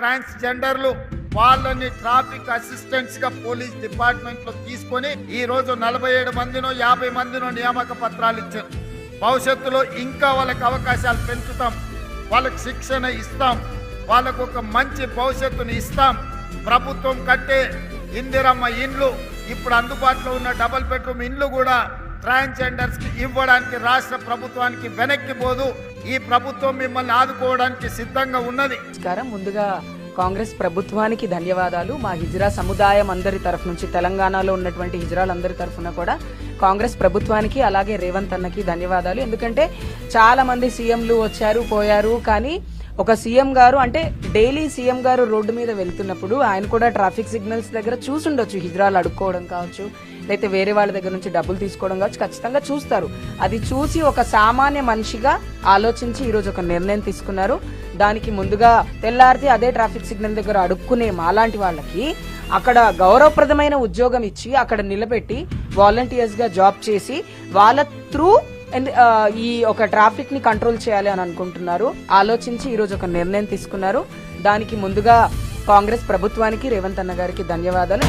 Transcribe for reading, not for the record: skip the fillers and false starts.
ట్రాన్స్జెండర్లు వాళ్ళని traffic assistants గా police department లో తీసుకొని ఈ రోజు 47 మందినో 50 మందినో నియామక పత్రాలు ఇచ్చారు. భవిష్యత్తులో ఇంకా వాళ్ళకి అవకాశాలు పెంచుతాం, వాళ్ళకి శిక్షణ ఇస్తాం, వాళ్ళకు ఒక మంచి భవిష్యత్తుని ఇస్తాం. ప్రభుత్వం కట్టే ఇందిరమ్మ ఇండ్లు, ఇప్పుడు అందుబాటులో ఉన్న డబుల్ బెడ్రూమ్ ఇండ్లు కూడా ట్రాన్స్జెండర్స్ కి ఇవ్వడానికి రాష్ట్ర ప్రభుత్వానికి వెనక్కి పోదు. ఈ ప్రభుత్వం మిమ్మల్ని ఆదుకోవడానికి సిద్ధంగా ఉన్నది. ముందుగా కాంగ్రెస్ ప్రభుత్వానికి ధన్యవాదాలు. మా హిజ్రా సముదాయం అందరి తరఫు నుంచి, తెలంగాణలో ఉన్నటువంటి హిజ్రాలందరి తరఫున కూడా కాంగ్రెస్ ప్రభుత్వానికి అలాగే రేవంత్ అన్నకి ధన్యవాదాలు. ఎందుకంటే చాలా మంది సీఎంలు వచ్చారు పోయారు, కానీ ఒక సీఎం గారు అంటే డైలీ సీఎం గారు రోడ్డు మీద వెళ్తున్నప్పుడు ఆయన కూడా ట్రాఫిక్ సిగ్నల్స్ దగ్గర చూసుండొచ్చు, హిజ్రాలు అడుక్కోవడం కావచ్చు, లేకపోతే వేరే వాళ్ళ దగ్గర నుంచి డబ్బులు తీసుకోవడం కావచ్చు, ఖచ్చితంగా చూస్తారు. అది చూసి ఒక సామాన్య మనిషిగా ఆలోచించి ఈరోజు ఒక నిర్ణయం తీసుకున్నారు. దానికి ముందుగా తెల్లారితే అదే ట్రాఫిక్ సిగ్నల్ దగ్గర అడుక్కునే మాలాంటి వాళ్ళకి అక్కడ గౌరవప్రదమైన ఉద్యోగం ఇచ్చి అక్కడ నిలబెట్టి వాలంటీర్స్ గా జాబ్ చేసి వాళ్ళ త్రూ ఈ ఒక ట్రాఫిక్ ని కంట్రోల్ చేయాలి అని అనుకుంటున్నారు. ఆలోచించి ఈ రోజు ఒక నిర్ణయం తీసుకున్నారు. దానికి ముందుగా కాంగ్రెస్ ప్రభుత్వానికి రేవంత్ అన్న గారికి ధన్యవాదాలు.